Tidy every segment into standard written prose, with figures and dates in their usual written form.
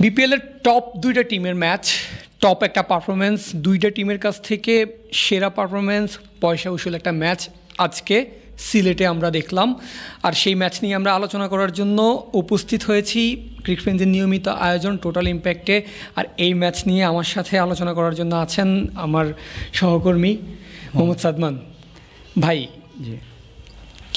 বিপিএলের টপ দুইটা টিমের ম্যাচ, টপ একটা পারফরমেন্স, দুইটা টিমের কাছ থেকে সেরা পারফরমেন্স, পয়সা উসুল একটা ম্যাচ আজকে সিলেটে আমরা দেখলাম। আর সেই ম্যাচ নিয়ে আমরা আলোচনা করার জন্য উপস্থিত হয়েছি ক্রিকফ্রেন্ডসের নিয়মিত আয়োজন টোটাল ইম্প্যাক্টে। আর এই ম্যাচ নিয়ে আমার সাথে আলোচনা করার জন্য আছেন আমার সহকর্মী মোহাম্মদ সাদমান ভাই। জি,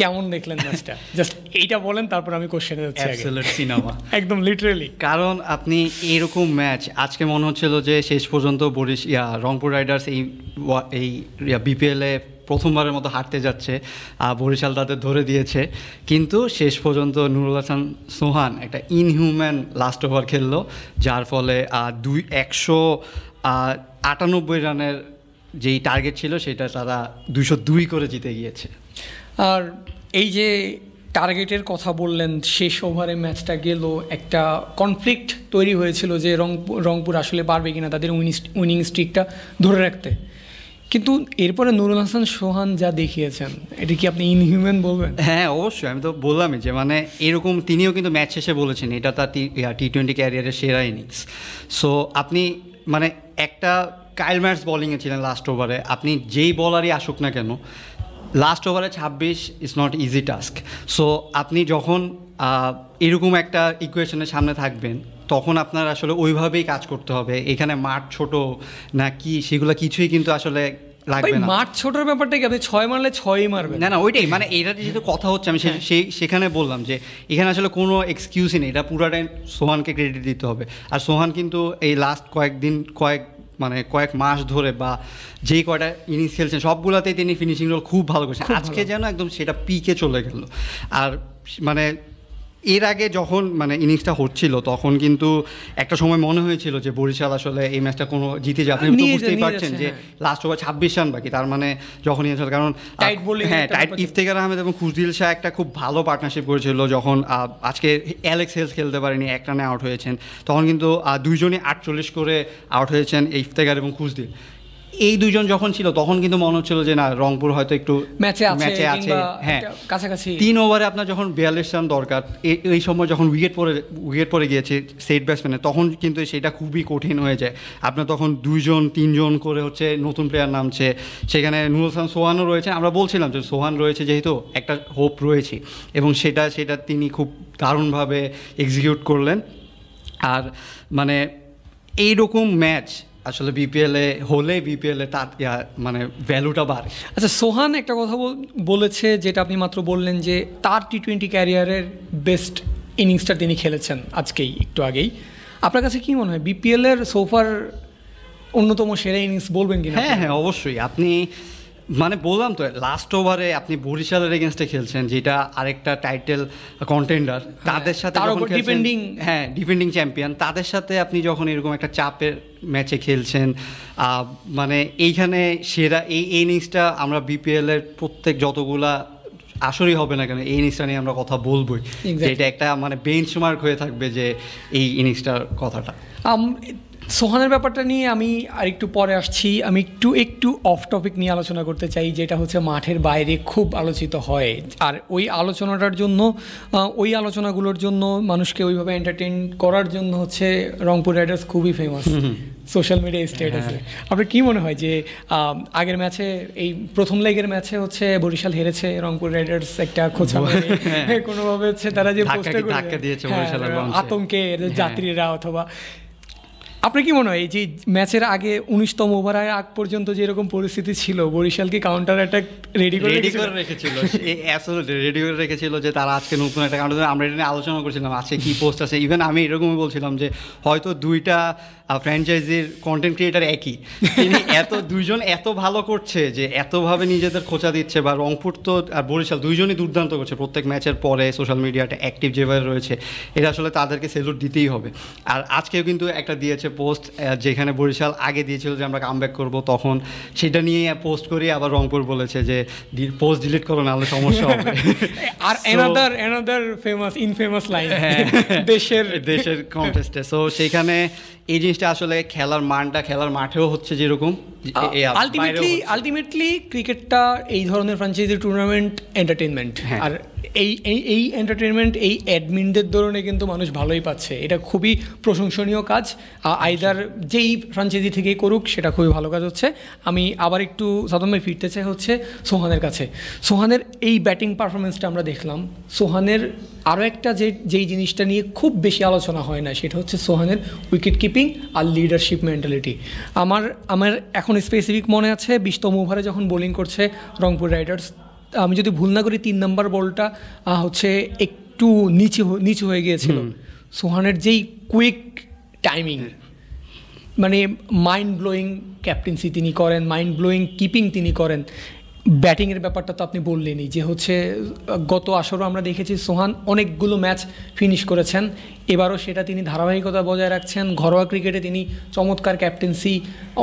কেমন দেখলেন ম্যাচটা? জাস্ট এইটা বলেন, তারপর আমি কোশ্চেনে যাচ্ছি। অ্যাবসলিউট সিনেমা, একদম লিটারেলি। কারণ আপনি এরকম ম্যাচ আজকে মনে হচ্ছিল যে শেষ পর্যন্ত রংপুর রাইডার্স এই বিপিএলে প্রথমবারের মতো হারতে যাচ্ছে, বরিশাল তাদের ধরে দিয়েছে, কিন্তু শেষ পর্যন্ত নুরুল হাসান সোহান একটা ইনহিউম্যান লাস্ট ওভার খেললো, যার ফলে 198 রানের যেই টার্গেট ছিল সেটা তারা 202 করে জিতে গিয়েছে। আর এই যে টার্গেটের কথা বললেন, শেষ ওভারে ম্যাচটা গেল, একটা কনফ্লিক্ট তৈরি হয়েছিল যে রংপুর আসলে পারবে কিনা তাদের উইনিং স্ট্রিকটা ধরে রাখতে, কিন্তু এরপরে নুরুল হাসান সোহান যা দেখিয়েছেন, এটা কি আপনি ইনহিউম্যান বলবেন? হ্যাঁ, অবশ্যই। আমি তো বললামই যে মানে এরকম তিনিও কিন্তু ম্যাচ শেষে বলেছেন এটা তার টি-20 ক্যারিয়ারের সেরা ইনিংস। সো আপনি মানে একটা কাইল ম্যাটস বোলিংয়ে ছিলেন লাস্ট ওভারে, আপনি যেই বলারই আসুক না কেন, লাস্ট ওভারে 26 is not easy task. So আপনি যখন এরকম একটা ইকুয়েশনের সামনে থাকবেন, তখন আপনার আসলে ওইভাবেই কাজ করতে হবে। এখানে মাঠ ছোট না কি সেগুলো কিছুই কিন্তু আসলে লাগবে না। মাঠ ছোটোর ব্যাপারটা কি, আপনি 6 মারলে 6ই মারবেন? না, ওইটাই মানে এটা যেহেতু কথা হচ্ছে, আমি সেখানে বললাম যে এখানে আসলে কোনো এক্সকিউজই নেই, এটা পুরাটাই সোহানকে ক্রেডিট দিতে হবে। আর সোহান কিন্তু এই লাস্ট কয়েক মাস ধরে বা যেই কয়টা ইনিংস খেলছেন সবগুলোতেই তিনি ফিনিশিং রোল খুব ভালো করছেন। আজকে যেন একদম সেটা পিকে চলে গেল। আর মানে এর আগে যখন মানে ইনিংসটা হচ্ছিল তখন কিন্তু একটা সময় মনে হয়েছিল যে বরিশাল আসলে এই ম্যাচটা কোনো জিতে যাবে। আপনি তো বুঝতেই পারছেন যে লাস্ট ওভার 26 রান বাকি, তার মানে যখন কারণ টাইট ইফতেখার আহমেদ এবং খুশদিল শাহ একটা খুব ভালো পার্টনারশিপ করেছিল। যখন আজকে অ্যালেক্স হেলস খেলতে পারেনি, 1 রানে আউট হয়েছেন, তখন কিন্তু দুইজনই 48 করে আউট হয়েছেন, ইফতেখার এবং খুশদিল। এই দুইজন যখন ছিল তখন কিন্তু মনে হচ্ছিল যে না, রংপুর হয়তো একটু ম্যাচে আছে। হ্যাঁ, কাছাকাছি 3 ওভারে আপনার যখন 42 রান দরকার, এই সময় যখন উইকেট পড়ে গিয়েছে সেট ব্যাটসম্যানের, তখন কিন্তু সেটা খুবই কঠিন হয়ে যায়। আপনার তখন 2-3 করে হচ্ছে নতুন প্লেয়ার নামছে, সেখানে নুরুল হাসান সোহানও রয়েছে। আমরা বলছিলাম যে সোহান রয়েছে যেহেতু একটা হোপ রয়েছে, এবং সেটা তিনি খুব দারুণভাবে এক্সিকিউট করলেন। আর মানে এইরকম ম্যাচ আসলে বিপিএলে তার মানে ভ্যালুটা বাড়ে। আচ্ছা, সোহান একটা কথা বলেছে যেটা আপনি মাত্র বললেন, যে তার টি-20 ক্যারিয়ারের বেস্ট ইনিংসটা তিনি খেলেছেন আজকেই, একটু আগেই। আপনার কাছে কি মনে হয় বিপিএলের সোফার অন্যতম সেরা ইনিংস বলবেন কিনা? হ্যাঁ, অবশ্যই। আপনি মানে বললাম তো, লাস্ট ওভারে আপনি বরিশালের এগেনস্টে খেলছেন, যেটা আরেকটা টাইটেল কন্টেন্ডার, তাদের সাথে ডিফেন্ডিং চ্যাম্পিয়ন, তাদের সাথে আপনি যখন এরকম একটা চাপের ম্যাচে খেলছেন, মানে এইখানে সেরা এই ইনিংসটা আমরা বিপিএলের প্রত্যেক যতগুলা আসরই হবে না কেন, এই ইনিংসটা নিয়ে আমরা কথা বলবোই। এটা একটা মানে বেঞ্চমার্ক হয়ে থাকবে যে এই ইনিংসটার কথাটা। সোহানের ব্যাপারটা নিয়ে আমি আরেকটু পরে আসছি। আমি একটু অফ টপিক নিয়ে আলোচনা করতে চাই, যেটা হচ্ছে মাঠের বাইরে খুব আলোচিত হয়। আর ওই আলোচনাগুলোর জন্য মানুষকে ওইভাবে এন্টারটেইন করার জন্য হচ্ছে রংপুর রাইডার্স খুবই ফেমাস সোশ্যাল মিডিয়া স্ট্যাটাসে। আপনার কি মনে হয় যে আগের ম্যাচে, এই প্রথম লেগের ম্যাচে হচ্ছে বরিশাল হেরেছে, রংপুর রাইডার্স একটা খোঁচা কোনোভাবে হচ্ছে তারা যে পোস্টে আতঙ্কে যাত্রীরা, অথবা আপনার কি মনে হয় এই যে ম্যাচের আগে 19তম ওভারের আগ পর্যন্ত যে এরকম পরিস্থিতি ছিল, বরিশালকে কাউন্টার অ্যাটাক রেডি করে রেখেছিল যে তারা আজকে নতুন একটা কাউন্টার, আমরা এটা নিয়ে আলোচনা করছিলাম আজকে কি পোস্ট আছে। ইভেন আমি এরকমই বলছিলাম যে হয়তো দুইটা ফ্র্যাঞ্চাইজির কন্টেন্ট ক্রিয়েটার একই, তিনি দুইজন এত ভালো করছে যে এতভাবে নিজেদের খোঁচা দিচ্ছে, বা রংপুর তো আর বরিশাল দুইজনই দুর্দান্ত করছে প্রত্যেক ম্যাচের পরে, সোশ্যাল মিডিয়াটা অ্যাক্টিভ যেভাবে রয়েছে, এটা আসলে তাদেরকে সেলুট দিতেই হবে। আর আজকেও কিন্তু একটা দিয়েছে পোস্ট, যেখানে বরিশাল আগে দিয়েছিল যে আমরা কামব্যাক করবো, তখন সেটা নিয়ে পোস্ট করি আবার রংপুর বলেছে যে পোস্ট ডিলিট করো, নাহলে সমস্যা হবে। আর another ইনফেমাস লাইন দেশের কন্টেস্টে। সো সেখানে এই জিনিসটা আসলে খেলার মাঠেও হচ্ছে যেরকম আলটিমেটলি ক্রিকেটটা এই ধরনের ফ্র্যাঞ্চাইজি টুর্নামেন্ট এন্টারটেইনমেন্ট, আর এই এই এই এন্টারটেনমেন্ট, এই অ্যাডমিনদের দরুনে কিন্তু মানুষ ভালোই পাচ্ছে, এটা খুবই প্রশংসনীয় কাজ। আইদার যেই ফ্রাঞ্চাইজি থেকেই করুক সেটা খুবই ভালো কাজ হচ্ছে। আমি আবার একটু সাদম ভাই ফিরতে চাই হচ্ছে সোহানের কাছে। সোহানের এই ব্যাটিং পারফরমেন্সটা আমরা দেখলাম, সোহানের আরও একটা যেই জিনিসটা নিয়ে খুব বেশি আলোচনা হয় না সেটা হচ্ছে সোহানের উইকেট কিপিং আর লিডারশিপ মেন্টালিটি। আমার এখন স্পেসিফিক মনে আছে 20তম ওভারে যখন বোলিং করছে রংপুর রাইডার্স, আমি যদি ভুল না করি 3 নম্বর বলটা হচ্ছে একটু নিচু হয়ে গিয়েছিল। সোহানের যেই কুইক টাইমিং, মানে মাইন্ড ব্লোয়িং ক্যাপ্টেন্সি তিনি করেন, মাইন্ড ব্লোয়িং কিপিং তিনি করেন। ব্যাটিংয়ের ব্যাপারটা তো আপনি বললেনই যে হচ্ছে গত আসরও আমরা দেখেছি সোহান অনেকগুলো ম্যাচ ফিনিশ করেছেন, এবারও সেটা তিনি ধারাবাহিকতা বজায় রাখছেন। ঘরোয়া ক্রিকেটে তিনি চমৎকার ক্যাপ্টেন্সি,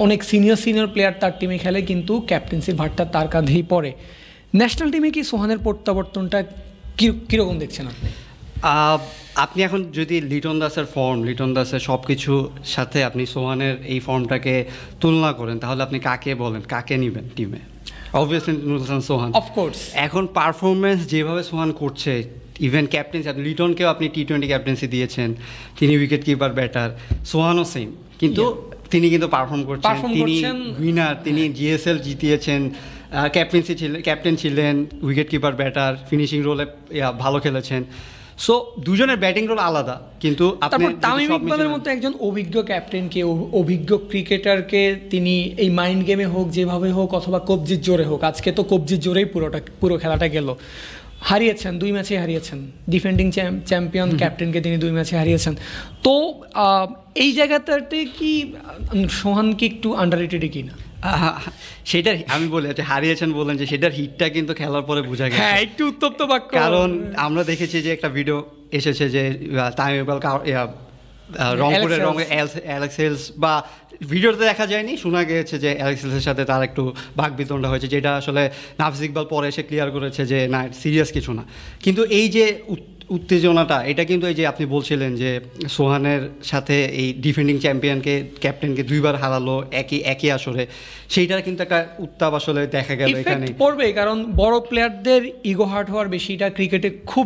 অনেক সিনিয়র প্লেয়ার তার টিমে খেলে কিন্তু ক্যাপ্টেন্সির ভারটা তার কাঁধেই পড়ে। ন্যাশনাল টিমে কি সোহানের প্রত্যাবর্তনটা কীরকম দেখছেন আপনি? আপনি এখন যদি লিটন দাসের সব কিছুর সাথে আপনি সোহানের এই ফর্মটাকে তুলনা করেন, তাহলে আপনি কাকে বলেন, কাকে নেবেন টিমে? অবভিয়াসলি নুরুল হাসান সোহান, অফকোর্স। এখন পারফরমেন্স যেভাবে সোহান করছে, ইভেন ক্যাপ্টেন্সি, আপনি লিটনকেও আপনি টি20 ক্যাপ্টেন্সি দিয়েছেন, তিনি উইকেট কিপার ব্যাটার, সোহানও সেম, কিন্তু তিনি কিন্তু পারফর্ম করছেন, তিনি উইনার, তিনি জিএসএল জিতিয়েছেন, ক্যাপ্টেন ছিলেন, উইকেট কিপার ব্যাটার, ফিনিশিং রোলে ভালো খেলেছেন। সো দুজনের ব্যাটিং রোল আলাদা, কিন্তু তামিম ইকবালের মতো একজন অভিজ্ঞ ক্যাপ্টেনকে, অভিজ্ঞ ক্রিকেটারকে তিনি এই মাইন্ড গেমে হোক, যেভাবে হোক, অথবা কবজির জোরে হোক, আজকে তো কবজির জোরেই পুরো খেলাটা গেল, হারিয়েছেন, 2 ম্যাচে হারিয়েছেন, ডিফেন্ডিং চ্যাম্পিয়ন ক্যাপ্টেনকে তিনি 2 ম্যাচে হারিয়েছেন। তো এই জায়গাটাতে কি সোহান কি একটু আন্ডাররেটেড কি না? সেটার আমি বলি যে হারিয়েছেন বলেন যে সেটার হিটটা কিন্তু খেলার পরে বোঝা গেছে, হ্যাঁ একটু উত্তপ্ত বাক্য, কারণ আমরা দেখেছি যে একটা ভিডিও এসেছে যে তামিম ইকবাল রংপুরের অ্যালেক্স হেলস, বা ভিডিওতে দেখা যায়নি, শোনা গিয়েছে যে অ্যালেক্স হেলসের সাথে তার একটু বাকবিতণ্ডা হয়েছে, যেটা আসলে নাফিস ইকবাল পরে এসে ক্লিয়ার করেছে যে না, সিরিয়াস কিছু না। কিন্তু এই যে উত্তেজনাটা, এটা কিন্তু এই যে আপনি বলছিলেন যে সোহানের সাথে এই ডিফেন্ডিং চ্যাম্পিয়নকে, ক্যাপ্টেনকে 2 বার হারালো একই আসরে, সেইটার কিন্তু একটা উত্তাপ আসলে দেখা গেল এখানে পড়বে, কারণ বড় প্লেয়ারদের ইগো হার্ট হওয়ার বেশিটা ক্রিকেটে খুব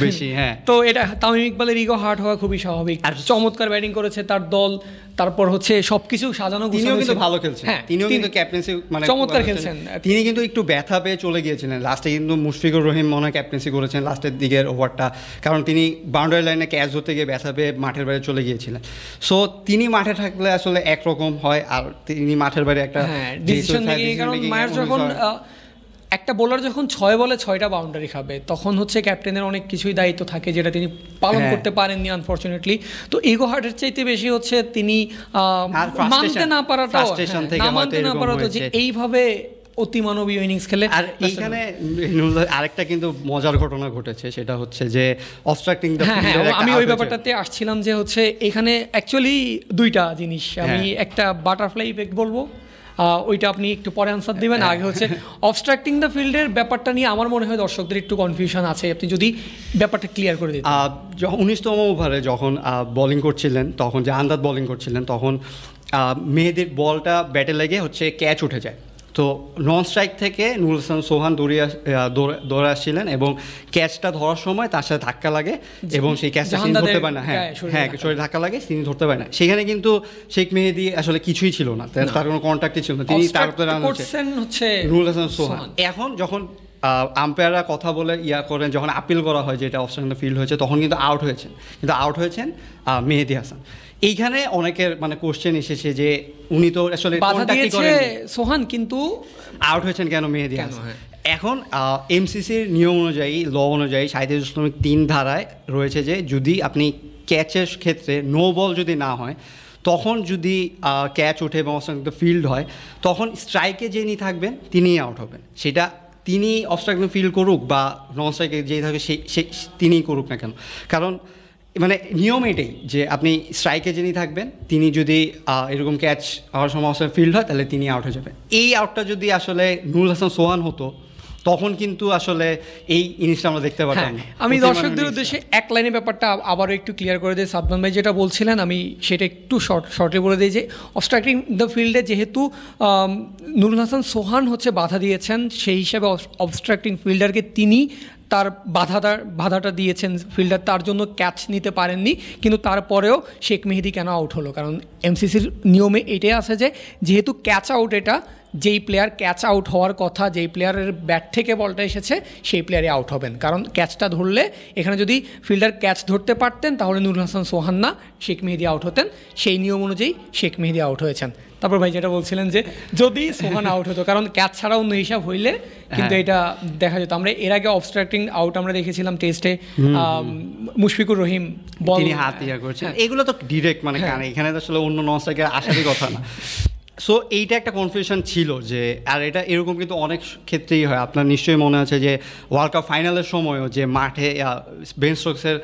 বেশি। হ্যাঁ, তো এটা তামিম ইকবালের ইগো হার্ট হওয়া খুবই স্বাভাবিক। আর চমৎকার ব্যাটিং করেছে তার দল, তারপর হচ্ছে সবকিছু সাজানো, তিনিও কিন্তু ভালো খেলছেন, তিনিও কিন্তু ক্যাপ্টেন্সি মানে চমৎকার খেলছেন। তিনি কিন্তু একটু ব্যথা পেয়ে চলে গিয়েছিলেন লাস্টে, কিন্তু মুশফিকুর রহিম মনে হয় ক্যাপ্টেন্সি করেছেন লাস্টের দিকের ওভারটা, কারণ তিনি বাউন্ডারি লাইনে ক্যাচ ধরতে গিয়ে ব্যথা পেয়ে মাঠের বাইরে চলে গিয়েছিলেন। সো তিনি মাঠে থাকলে আসলে একরকম হয়, আর তিনি মাঠের বাইরে একটা ডিসিশন মেকিং, কারণ মায়ের যখন একটা বোলার যখন 6 বলে 6টা বাউন্ডারি খাবে, তখন হচ্ছে ক্যাপ্টেনের অনেক কিছুই দায়িত্ব থাকে যেটা তিনি পালন করতে পারেননি আনফরচুনেটলি। তো ইগো হার্টের চাইতে বেশি হচ্ছে তিনি মানতে না পারাটা, যে এইভাবে অতিমানবীয় ইনিংস খেলে। আর এইখানে আরেকটা কিন্তু মজার ঘটনা ঘটেছে, সেটা হচ্ছে যে অবস্ট্রাক্টিং দ্য ফিল্ড। আমি ওই ব্যাপারটাতে আসছিলাম যে হচ্ছে এখানে অ্যাকচুয়ালি 2টা জিনিস, আমি একটা বাটারফ্লাই ইফেক্ট বলবো, ওইটা আপনি একটু পরে আনসার দেবেন। আগে হচ্ছে অবস্ট্রাক্টিং দ্য ফিল্ডের ব্যাপারটা নিয়ে আমার মনে হয় দর্শকদের একটু কনফিউশন আছে, আপনি যদি ব্যাপারটা ক্লিয়ার করে দিতেন। 19তম ওভারে যখন বোলিং করছিলেন, তখন যে আন্দাজ বোলিং করছিলেন, তখন মেহেদির বলটা ব্যাটে লেগে হচ্ছে ক্যাচ উঠে যায়। তো নন স্ট্রাইক থেকে নুরুল হাসান সোহান দৌড়ে আসছিলেন, এবং ক্যাচটা ধরার সময় তার সাথে ধাক্কা লাগে, এবং সেই ক্যাচটা তিনি ধরতে পারে না। হ্যাঁ, শরীরে ধাক্কা লাগে, তিনি ধরতে পারে না। সেখানে কিন্তু শেখ মেহেদি আসলে কিছুই ছিল না, তার কোনো কন্ট্যাক্টই ছিল না, তিনি তার উপরে রান হচ্ছে নুরুল হাসান সোহান। এখন যখন আম্পায়াররা কথা বলে করেন, যখন আপিল করা হয় যে এটা অবস্ট্রাকশন ফিল্ড হয়েছে, তখন কিন্তু আউট হয়েছেন মেহেদি হাসান। এইখানে অনেকের মানে কোশ্চেন এসেছে যে উনি তো আসলে সোহান, কিন্তু আউট হয়েছেন কেন মেহেদি হাসান? এখন এমসিসির নিয়ম অনুযায়ী, ল অনুযায়ী 37.3 ধারায় রয়েছে যে যদি আপনি ক্যাচের ক্ষেত্রে নো বল যদি না হয়, তখন যদি ক্যাচ ওঠে এবং ফিল্ড হয়, তখন স্ট্রাইকে যিনি থাকবেন তিনিই আউট হবেন। সেটা তিনি অবস্ট্রাকশন ফিল্ড করুক বা নন স্ট্রাইকে যেই থাকে তিনিই করুক না কেন, কারণ মানে নিয়ম এটাই যে আপনি স্ট্রাইকে যিনি থাকবেন, তিনি যদি এরকম ক্যাচ হওয়ার সময় ফিল্ড হয়, তাহলে তিনি আউট হয়ে যাবেন। এই আউটটা যদি আসলে নুরুল হাসান সোহান হতো, তখন কিন্তু আসলে এই জিনিসটা আমরা দেখতে পারতাম না। আমি দর্শকদের উদ্দেশ্যে এক লাইনে ব্যাপারটা আবারও একটু ক্লিয়ার করে দিই। সাদমান ভাই যেটা বলছিলেন, আমি সেটা একটু শর্টে বলে দিই যে অবস্ট্রাক্টিং দ্য ফিল্ডে যেহেতু নুরুল হাসান সোহান হচ্ছে বাধা দিয়েছেন, সেই হিসাবে অবস্ট্রাক্টিং ফিল্ডারকে তিনি তার বাধাটা দিয়েছেন ফিল্ডার, তার জন্য ক্যাচ নিতে পারেননি, কিন্তু তারপরেও শেখ মেহেদী কেন আউট হলো? কারণ এমসিসির নিয়মে এটাই আছে যে যেহেতু ক্যাচ আউট, এটা যেই প্লেয়ার ক্যাচ আউট হওয়ার কথা, যেই প্লেয়ারের ব্যাট থেকে বলটা এসেছে সেই প্লেয়ারই আউট হবেন। কারণ ক্যাচটা ধরলে এখানে যদি ফিল্ডার ক্যাচ ধরতে পারতেন তাহলে নুরুল হাসান সোহান না শেখ মেহেদী আউট হতেন, সেই নিয়ম অনুযায়ী শেখ মেহেদী আউট হয়েছেন। তারপর ভাই যেটা বলছিলেন যে যদি সোহান আউট হতো, কারণ ক্যাচ ছাড়া অন্য হিসাব হইলে কিন্তু এটা দেখা যেত। আমরা এর আগে অবস্ট্রাক্টিং আউট আমরা দেখেছিলাম টেস্টে, মুশফিকুর রহিম বল তিনি হাত ইয়া করছেন, এগুলো তো ডিরেক্ট মানে এখানে তো আসলে অন্য নন স্ট্রাইকার আসারই কথা না। সো এইটা একটা কনফিউশন ছিল যে, আর এটা এরকম কিন্তু অনেক ক্ষেত্রেই হয়। আপনার নিশ্চয়ই মনে আছে যে ওয়ার্ল্ড কাপ ফাইনালের সময়ও যে মাঠে বেন স্টোকসের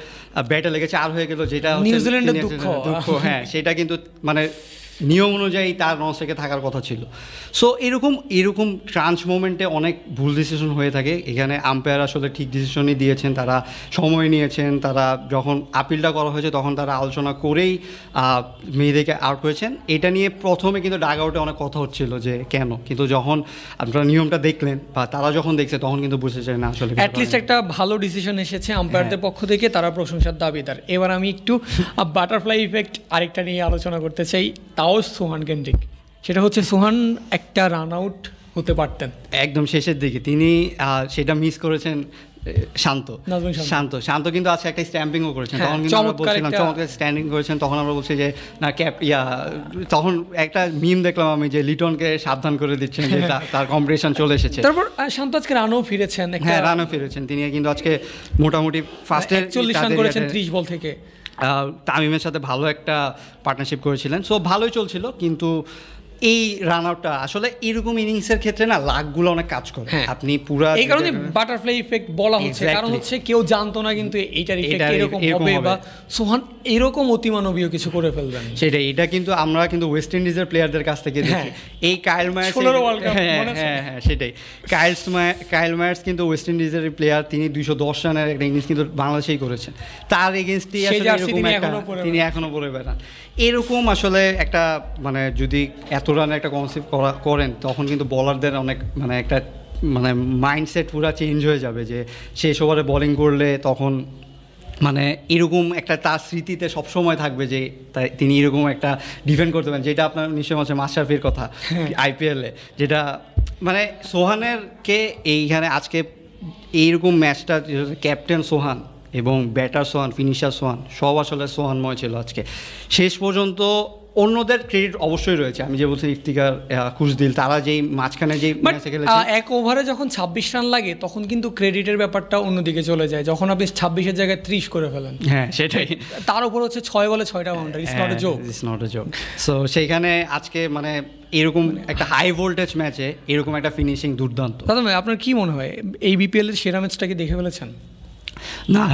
ব্যাটে লেগে 4 হয়ে গেল, যেটা নিউজিল্যান্ডের দুঃখ, হ্যাঁ সেটা কিন্তু মানে নিয়ম অনুযায়ী তার নন স্ট্রাইকে থাকার কথা ছিল। সো এরকম ট্রান্স মোমেন্টে অনেক ভুল ডিসিশন হয়ে থাকে। এখানে আম্পায়ার আসলে ঠিক ডিসিশনই দিয়েছেন, তারা সময় নিয়েছেন, তারা যখন আপিলটা করা হয়েছে তখন তারা আলোচনা করেই মেয়েদেরকে আউট করেছেন। এটা নিয়ে প্রথমে কিন্তু ডাগ আউটে অনেক কথা হচ্ছিল যে কেন, কিন্তু যখন আপনারা নিয়মটা দেখলেন বা তারা যখন দেখছে তখন কিন্তু বুঝেছে না আসলে অ্যাটলিস্ট একটা ভালো ডিসিশন এসেছে আম্পায়ারদের পক্ষ থেকে, তারা প্রশংসার দাবিদার। এবার আমি একটু বাটারফ্লাই ইফেক্ট আরেকটা নিয়ে আলোচনা করতে চাই, তাও সোহান কেন্দ্রিক। সেটা হচ্ছে সোহান একটা রান আউট হতে পারতেন একদম শেষের দিকে, তিনি সেটা মিস করেছেন। শান্ত কিন্তু আজকে একটা স্ট্যাম্পিংও করেছেন, তখন কিন্তু আমরা বলছিলাম চমৎকার স্ট্যান্ডিং করেছেন, তখন আমরা বলছি যে না তখন একটা মিম দেখলাম আমি যে লিটনকে সাবধান করে দিচ্ছেন যে তার কম্পিটিশন চলে এসেছে। তারপর শান্ত আজকে রানও ফিরেছেন, হ্যাঁ রানও ফিরেছেন তিনি, কিন্তু আজকে মোটামুটি ফার্স্টে 40 রান করেছেন 30 বল থেকে। তামিমের সাথে ভালো একটা পার্টনারশিপ করেছিলেন, সো ভালোই চলছিল। কিন্তু এই রান আউটটা আসলে এরকম ইনিংসের ক্ষেত্রে না লাকগুলো অনেক কাজ করে। আপনি পুরো এই কারণে বাটারফ্লাই ইফেক্ট বলা হচ্ছে, কারণ হচ্ছে কেউ জানতো না কিন্তু এইটার ইফেক্ট এরকম হবে বা সোহান এরকম অতিমানবীয় কিছু করে ফেলবেন। সেটাই, এটা কিন্তু আমরা কিন্তু ওয়েস্ট ইন্ডিজের প্লেয়ারদের কাছ থেকে দেখি। এই কাইল মায়ার্স, হ্যাঁ সেটাই, কাইল মায়ার্স কিন্তু ওয়েস্ট ইন্ডিজের প্লেয়ার, তিনি 210 রানের একটা ইনিংস কিন্তু বাংলাদেশেই করেছেন, তার এগেইনস্টে তিনি এখনো পরে বেড়ান। এরকম আসলে একটা মানে যদি এত রানের একটা কনসেপ্ট করেন তখন কিন্তু বোলারদের অনেক মানে একটা মানে মাইন্ডসেট পুরো চেঞ্জ হয়ে যাবে যে শেষ ওভারে বোলিং করলে তখন মানে এরকম একটা তার স্মৃতিতে সবসময় থাকবে যে তিনি এরকম একটা ডিফেন্ড করতে পারেন, যেটা আপনার নিশ্চয়ই হচ্ছে মাশরাফির কথা আইপিএলে, যেটা মানে সোহানেরকে এইখানে আজকে এইরকম ম্যাচটা ক্যাপ্টেন সোহান এবং ব্যাটার সোহান, ফিনিশার সোহান, সব আসলে সোহানময় ছিল আজকে শেষ পর্যন্ত। অন্যদের ক্রেডিট অবশ্যই রয়েছে, আমি যে বলছি ইফতিকার, খুশদিল, তারা যেই মাঝখানে যেই ম্যাচে খেলেছে, এক ওভারে যখন 26 রান লাগে তখন কিন্তু ক্রেডিটের ব্যাপারটা অন্যদিকে চলে যায়, যখন আপনি 26-এর জায়গায় 30 করে ফেলেন। হ্যাঁ সেটাই, তার উপর হচ্ছে 6 বলে 6টা boundary, it's not a joke. So সেইখানে আজকে মানে এরকম একটা হাই ভোল্টেজ ম্যাচে এরকম একটা ফিনিশিং দুর্দান্ত। দাদা ভাই আপনার কি মনে হয় এই বিপিএল এর সেরা ম্যাচটা কি দেখে ফেলেছেন? না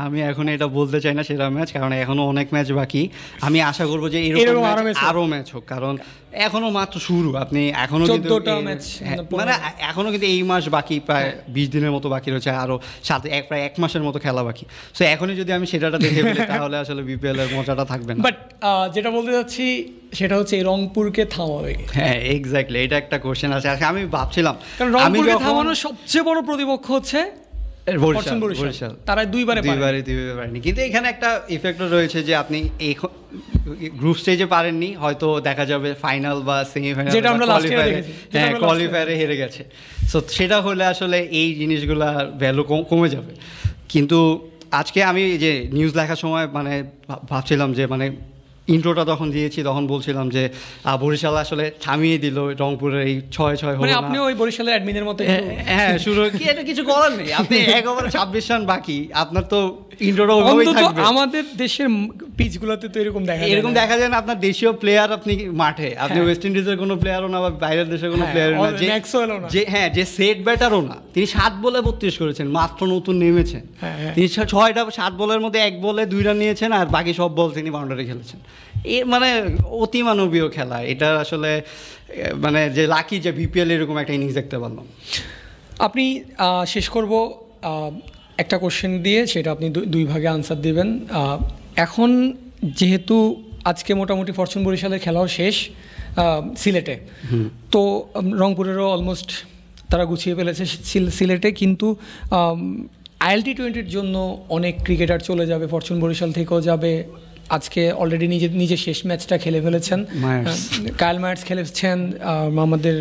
আমি এখন এটা বলতে চাই না সেরা ম্যাচ, কারণ এখনো অনেক ম্যাচ বাকি। আমি আশা করবো যে এরকম আরো ম্যাচ হোক, কারণ এখনো মাত্র শুরু। আপনি এখনো কিন্তু মানে এখনো কিন্তু এই মাস বাকি, প্রায় 20 দিনের মতো বাকি রয়েছে, আরো প্রায় 1 মাসের মতো খেলা বাকি। সো এখনই যদি আমি সেটাটা দেখে ফেলি তাহলে আসলে বিপিএল এর মজাটা থাকবে না। বাট যেটা বলতে চাচ্ছি সেটা হচ্ছে এই রংপুরকে থামাবে। হ্যাঁ এক্স্যাক্টলি, এটা একটা কোশ্চেন আছে। আমি ভাবছিলাম কারণ রংপুরকে থামানোর সবচেয়ে বড় প্রতিপক্ষ হচ্ছে বরিশাল, তারা দুইবারে পারেনি। কিন্তু এখানে একটা ইফেক্টও রয়েছে যে আপনি গ্রুপ স্টেজে পারেননি, হয়তো দেখা যাবে ফাইনাল বা সেমিফাইনাল, যেটা আমরা কোয়ালিফায়ারে হেরে গেছে। সো সেটা হলে আসলে এই জিনিসগুলা ভ্যালু কমে যাবে। কিন্তু আজকে আমি যে নিউজ লেখার সময় মানে ভাবছিলাম যে মানে ইন্ট্রোটা তখন দিয়েছি তখন বলছিলাম যে বরিশাল আসলে থামিয়ে দিল রংপুরের এই 6-6 হলো। মানে আপনি ওই বরিশালের অ্যাডমিনের মতো হ্যাঁ শুরু কি, এটা কিছু করার নেই, আপনি 1 ওভারে 26 রান বাকি, আপনার তো ইন্ট্রোটা ওইভাবেই থাকবে। আমাদের দেশের পিচগুলোতে তো এরকম দেখা যায় না, আপনার দেশীয় প্লেয়ার আপনি মাঠে, আপনি ওয়েস্ট ইন্ডিজের কোনো প্লেয়ারও না বা বাইরের দেশের কোনো প্লেয়ারও না, যে হ্যাঁ যে সেট ব্যাটারও না, তিনি 7 বলে 32 করেছেন, মাত্র নতুন নেমেছেন, তিনি 7 বলের মধ্যে 1 বলে 2 রান নিয়েছেন, আর বাকি সব বল তিনি বাউন্ডারি খেলেছেন। মানে অতিমানবীয় খেলা এটা আসলে, মানে যে লাকি যে বিপিএল এরকম একটা ইনিংস দেখতে পারলাম। আপনি শেষ করব একটা কোশ্চেন দিয়ে, সেটা আপনি 2 ভাগে আনসার দিবেন। এখন যেহেতু আজকে মোটামুটি ফরচুন বরিশালের খেলাও শেষ সিলেটে, তো রংপুরেরও অলমোস্ট তারা গুছিয়ে ফেলেছে সিলেটে, কিন্তু ILT20-র জন্য অনেক ক্রিকেটার চলে যাবে, ফরচুন বরিশাল থেকেও যাবে। আজকে অলরেডি নিজের শেষ ম্যাচটা খেলে ফেলেছেন, কায়েল মায়ার্স খেলেছেন, আমাদের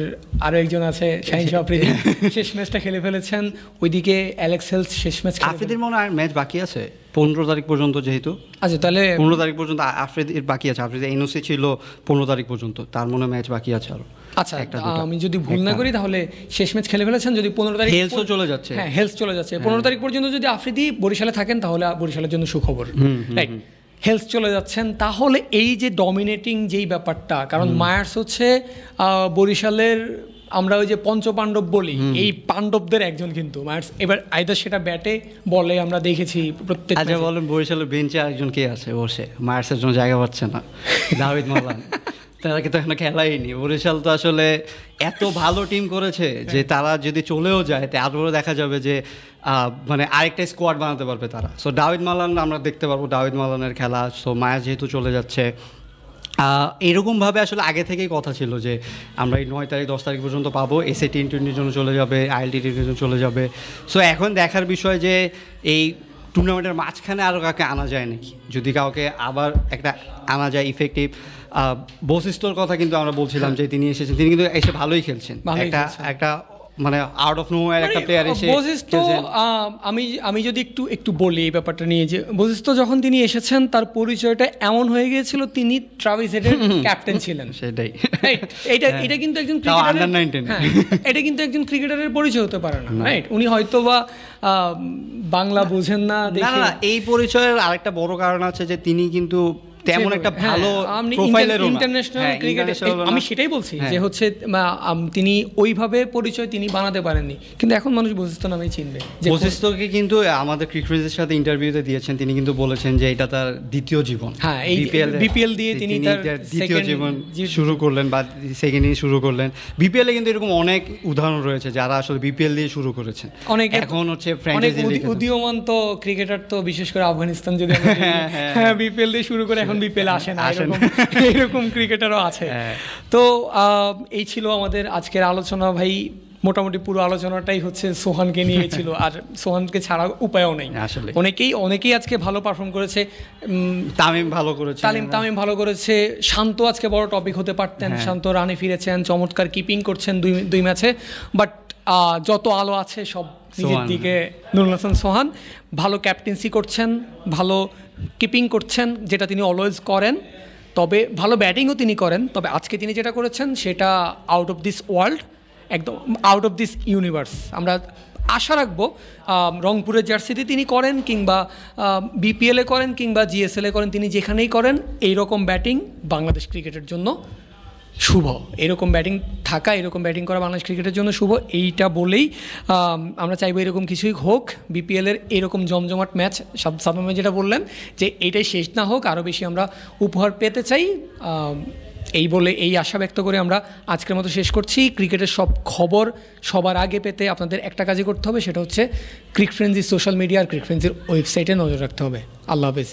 আরও একজন আছে শাহিন আফ্রিদি শেষ ম্যাচটা খেলে ফেলেছেন, ওইদিকে অ্যালেক্স হেলস শেষ ম্যাচ। আফ্রিদির মনে হয় ম্যাচ বাকি আছে 15 তারিখ পর্যন্ত, যেহেতু আচ্ছা তাহলে 15 তারিখ পর্যন্ত আফ্রিদির বাকি আছে। আফ্রিদি এনওসি ছিল 15 তারিখ পর্যন্ত, তার মনে ম্যাচ বাকি আছে আরো। আচ্ছা আমি যদি ভুল না করি তাহলে শেষ ম্যাচ খেলে ফেলেছেন, যদি 15 তারিখ হেলসও চলে যাচ্ছে, হ্যাঁ হেলস চলে যাচ্ছে 15 তারিখ পর্যন্ত, যদি আফ্রিদি বরিশালে থাকেন তাহলে বরিশালের জন্য সুখবর, রাইট? হেলস চলে যাচ্ছেন, তাহলে এই যে ডমিনেটিং যেই ব্যাপারটা, কারণ মায়ার্স হচ্ছে বরিশালের, আমরা ওই যে পঞ্চপাণ্ডব বলি, এই পাণ্ডবদের একজন কিন্তু মায়ার্স। এবার আইদার সেটা ব্যাটে বলে আমরা দেখেছি প্রত্যেক। আচ্ছা বলেন, বরিশালের বেঞ্চে আরেকজন কে আছে বসে, মায়ার্সের জন্য জায়গা পাচ্ছে না, দাভিদ মালান। তাদেরকে তো এখনো খেলাইনি। বরিশাল তো আসলে এত ভালো টিম করেছে যে তারা যদি চলেও যায় তারপরে দেখা যাবে যে মানে আরেকটা স্কোয়াড বানাতে পারবে তারা। সো দাভিদ মালান আমরা দেখতে পারবো, দাভিদ মালানের খেলা। সো মায়ার্স যেহেতু চলে যাচ্ছে, এরকমভাবে আসলে আগে থেকেই কথা ছিল যে আমরা এই 9 তারিখ 10 তারিখ পর্যন্ত পাবো, এসএ T20-র জন্য চলে যাবে, ILT20-র জন্য চলে যাবে। সো এখন দেখার বিষয় যে এই টুর্নামেন্টের মাঝখানে আরও কাউকে আনা যায় নাকি, যদি কাউকে আবার একটা আনা যায় ইফেক্টিভ। বশিষ্ঠর কথা কিন্তু আমরা বলছিলাম যে তিনি এসেছেন, তিনি কিন্তু এসে ভালোই খেলছেন, একটা মানে আউট অফ নোওয়্যার একটা প্লেয়ার এসে বশিষ্ঠ। আমি যদি একটু বলি এই ব্যাপারটা নিয়ে, যে বশিষ্ঠ যখন তিনি এসেছেন তার পরিচয়টা এমন হয়ে গিয়েছিল, তিনি ট্রাভিস হেডের ক্যাপ্টেন ছিলেন। সেটাই, এটা কিন্তু একজন এটা কিন্তু একজন ক্রিকেটারের পরিচয় হতে পারে না, রাইট? উনি হয়তো বা বাংলা বোঝেন না দেখে। এই পরিচয়ের আরেকটা বড় কারণ আছে যে তিনি কিন্তু তেমন একটা ভালো প্রোফাইলের ইন্টারন্যাশনাল ক্রিকেট, আমি সেটাই বলছি যে হচ্ছে তিনি ওইভাবে পরিচয় তিনি বানাতে পারেননি, কিন্তু এখন মানুষ বশিষ্ঠ নামেই চিনবে। বশিষ্ঠকে কিন্তু আমাদের ক্রিকেটারদের সাথে ইন্টারভিউতে দিয়েছেন, তিনি কিন্তু বলেছেন যে এটা তার দ্বিতীয় জীবন। হ্যাঁ, এই বিপিএল দিয়ে তিনি তার দ্বিতীয় জীবন শুরু করলেন বা সেকেন্ড ইনিংস শুরু করলেন। বিপিএল এ কিন্তু এরকম অনেক উদাহরণ রয়েছে যারা আসলে বিপিএল দিয়ে শুরু করেছেন। অনেক এখন হচ্ছে ফ্র্যাঞ্চাইজি লিগ, উদীয়মান তো ক্রিকেটার তো বিশেষ করে আফগানিস্তান যদি বিপিএল দিয়ে শুরু করে এখন বিপিএল আসে না, এরকম ক্রিকেটারও আছে। তো এই ছিল আমাদের আজকের আলোচনা ভাই। মোটামুটি পুরো আলোচনাটাই হচ্ছে সোহানকে নিয়ে ছিল, আর সোহানকে ছাড়া উপায়ও নেই। আসলে অনেকেই আজকে ভালো পারফর্ম করেছে। তামিম ভালো করেছে, তামিম ভালো করেছে, শান্ত আজকে বড় টপিক হতে পারতেন, শান্ত রানে ফিরেছেন, চমৎকার কিপিং করছেন দুই ম্যাচে। বাট যত আলো আছে সব নিজের দিকে। নুরুল হাসান সোহান ভালো ক্যাপ্টেন্সি করছেন, ভালো কিপিং করছেন, যেটা তিনি অলওয়েজ করেন, তবে ভালো ব্যাটিংও তিনি করেন। তবে আজকে তিনি যেটা করেছেন সেটা আউট অফ দিস ওয়ার্ল্ড, একদম আউট অফ দিস ইউনিভার্স। আমরা আশা রাখবো রংপুরের জার্সিতে তিনি করেন, কিংবা বিপিএলে করেন, কিংবা জিএসএলে করেন, তিনি যেখানেই করেন এইরকম ব্যাটিং বাংলাদেশ ক্রিকেটের জন্য শুভ। এরকম ব্যাটিং থাকা, এরকম ব্যাটিং করা বাংলাদেশ ক্রিকেটের জন্য শুভ। এইটা বলেই আমরা চাইবো এরকম কিছুই হোক, বিপিএলের এরকম জমজমাট ম্যাচ। সাদমান যেটা বললেন যে এইটাই শেষ না হোক, আরও বেশি আমরা উপহার পেতে চাই। এই বলে এই আশা ব্যক্ত করে আমরা আজকের মতো শেষ করছি। ক্রিকেটের সব খবর সবার আগে পেতে আপনাদের একটা কাজই করতে হবে, সেটা হচ্ছে ক্রিক ফ্রেন্ডজির সোশ্যাল মিডিয়া আর ক্রিক ফ্রেন্ডজির ওয়েবসাইটে নজর রাখতে হবে। আল্লাহ হাফেজ।